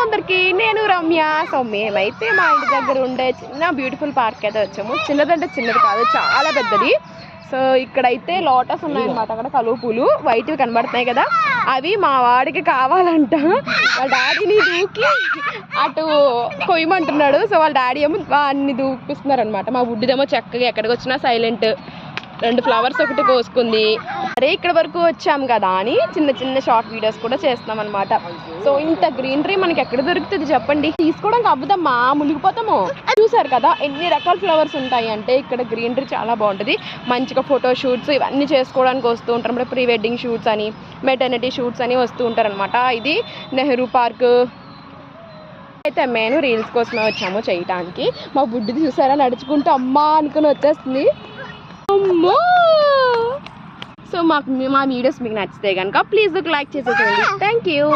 అందరికి నేను రమ్య. సో మేమైతే మా ఇంటి దగ్గర ఉండే చిన్న బ్యూటిఫుల్ పార్క్ అయితే వచ్చాము. చిన్నదంటే చిన్నది కాదు, చాలా పెద్దది. సో ఇక్కడైతే లోటస్ ఉన్నాయన్నమాట. అక్కడ కలువ పూలు వైట్వి కనబడుతున్నాయి కదా, అవి మా వాడికి కావాలంట. వాళ్ళ డాడీని దూకి అటు కొయ్యమంటున్నాడు. సో వాళ్ళ డాడీ ఏమో అన్ని దూపిస్తున్నారు అనమాట. మా బుడ్డిదేమో చక్కగా ఎక్కడికి వచ్చినా సైలెంట్, 2 ఫ్లవర్స్ ఒకటి కోసుకుంది. అరే ఇక్కడ వరకు వచ్చాం కదా అని చిన్న చిన్న షార్ట్ వీడియోస్ కూడా చేస్తున్నాం అనమాట. సో ఇంత గ్రీనరీ మనకి ఎక్కడ దొరుకుతుంది చెప్పండి? తీసుకోవడానికి అవ్వదమ్మా, మునిగిపోతాము. చూసారు కదా ఎన్ని రకాల ఫ్లవర్స్ ఉంటాయి అంటే. ఇక్కడ గ్రీనరీ చాలా బాగుంటుంది. మంచిగా ఫోటో షూట్స్ ఇవన్నీ చేసుకోవడానికి వస్తూ ఉంటారు. అంటే ప్రీ వెడ్డింగ్ షూట్స్ అని, మెటర్నిటీ షూట్స్ అని వస్తూ ఉంటారు అనమాట. ఇది నెహ్రూ పార్క్ అయితే మేము రీల్స్ కోసమే వచ్చాము చేయటానికి. మా బుడ్డిది చూసారా నడుచుకుంటూ అమ్మా అనుకుని వచ్చేస్తుంది. అమ్మో! సో మా వీడియోస్ మీకు నచ్చితే కనుక ప్లీజ్ లైక్ చేసేసేయండి. Thank you.